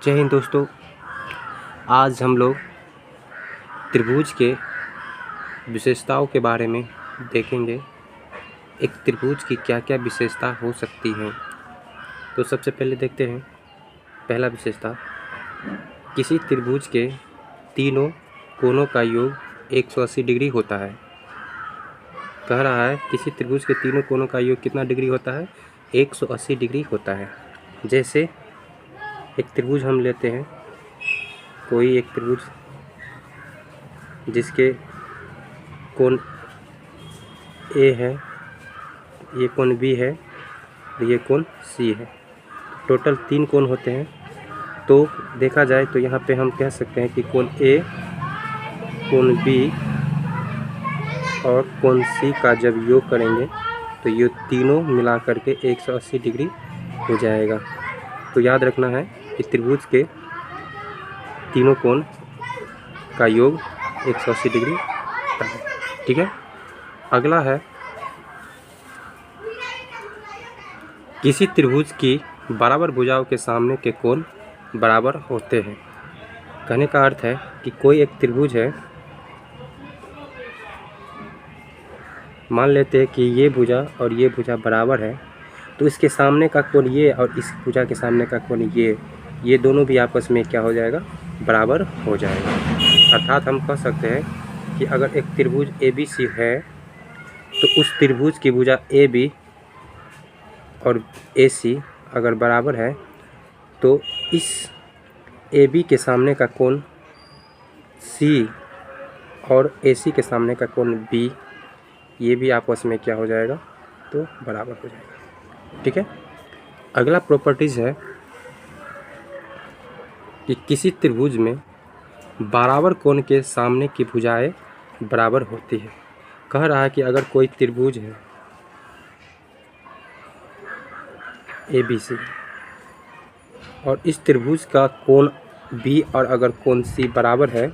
जय हिंद दोस्तों। आज हम लोग त्रिभुज के विशेषताओं के बारे में देखेंगे। एक त्रिभुज की क्या क्या विशेषता हो सकती हैं। तो सबसे पहले देखते हैं पहला विशेषता, किसी त्रिभुज के तीनों कोणों का योग 180 डिग्री होता है। कह रहा है किसी त्रिभुज के तीनों कोणों का योग कितना डिग्री होता है? 180 डिग्री होता है। जैसे एक त्रिभुज हम लेते हैं, कोई एक त्रिभुज जिसके कोण ए है, ये कोण बी है, ये कोण सी है। टोटल 3 कोण होते हैं। तो देखा जाए तो यहाँ पे हम कह सकते हैं कि कोण ए, कोण बी और कोण सी का जब योग करेंगे तो ये तीनों मिला करके 180 डिग्री हो जाएगा। तो याद रखना है कि त्रिभुज के तीनों कोण का योग 180 डिग्री होता है। ठीक है। अगला है, किसी त्रिभुज की बराबर भुजाओं के सामने के कोण बराबर होते हैं। कहने का अर्थ है कि कोई एक त्रिभुज है, मान लेते हैं कि ये भुजा और ये भुजा बराबर है, तो इसके सामने का कोण ये और इस भुजा के सामने का कोण ये दोनों भी आपस में क्या हो जाएगा? बराबर हो जाएगा। अर्थात हम कह सकते हैं कि अगर एक त्रिभुज ABC है तो उस त्रिभुज की भुजा AB और AC अगर बराबर है तो इस AB के सामने का कोण C और AC के सामने का कोण B ये भी आपस में क्या हो जाएगा? तो बराबर हो जाएगा। ठीक है। अगला प्रॉपर्टीज़ है कि किसी त्रिभुज में बराबर कोण के सामने की भुजाएं बराबर होती है। कह रहा है कि अगर कोई त्रिभुज है ABC और इस त्रिभुज का कोण B और अगर कोण C बराबर है,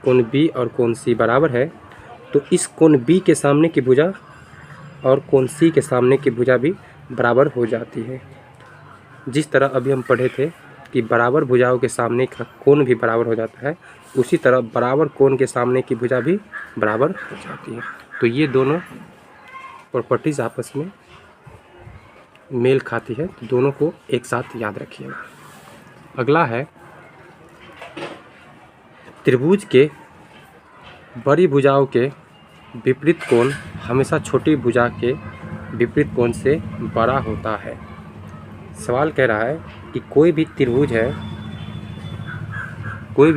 कोण B और कोण C बराबर है, तो इस कोण B के सामने की भुजा और कोण C के सामने की भुजा भी बराबर हो जाती है। जिस तरह अभी हम पढ़े थे कि बराबर भुजाओं के सामने का कोण भी बराबर हो जाता है, उसी तरह बराबर कोण के सामने की भुजा भी बराबर हो जाती है। तो ये दोनों प्रॉपर्टीज़ आपस में मेल खाती है, तो दोनों को एक साथ याद रखिएगा। अगला है, त्रिभुज के बड़ी भुजाओं के विपरीत कोण हमेशा छोटी भुजा के विपरीत कोण से बड़ा होता है। सवाल कह रहा है कि कोई भी त्रिभुज है, कोई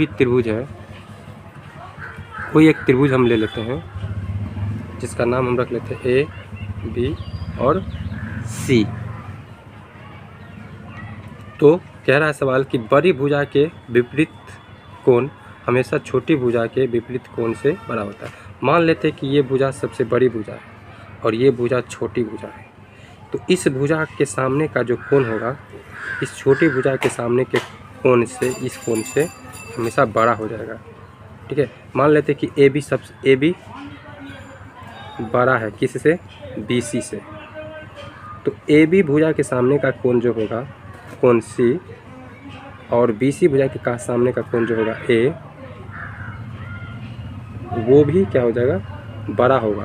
एक त्रिभुज हम ले लेते हैं जिसका नाम हम रख लेते हैं A, B और C। तो कह रहा है सवाल कि बड़ी भुजा के विपरीत कोण हमेशा छोटी भुजा के विपरीत कोण से बड़ा होता है। मान लेते हैं कि ये भुजा सबसे बड़ी भुजा है और ये भुजा छोटी भुजा है, तो इस भुजा के सामने का जो कोण होगा इस छोटी भुजा के सामने के कोण से इस कोण से हमेशा बड़ा हो जाएगा। ठीक है। मान लेते हैं कि AB बड़ा है किससे? BC से। तो AB भुजा के सामने का कोण जो होगा कोण C और BC भुजा के सामने का कोण जो होगा A, वो भी क्या हो जाएगा? बड़ा होगा।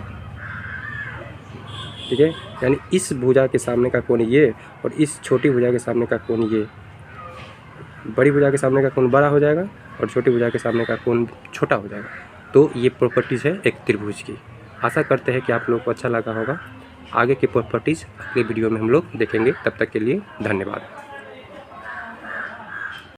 ठीक है। यानी इस भुजा के सामने का कोण ये और इस छोटी भुजा के सामने का कोण ये, बड़ी भुजा के सामने का कोण बड़ा हो जाएगा और छोटी भुजा के सामने का कोण छोटा हो जाएगा। तो ये प्रॉपर्टीज़ है एक त्रिभुज की। आशा करते हैं कि आप लोगों को अच्छा लगा होगा। आगे की प्रॉपर्टीज़ अगले वीडियो में हम लोग देखेंगे। तब तक के लिए धन्यवाद।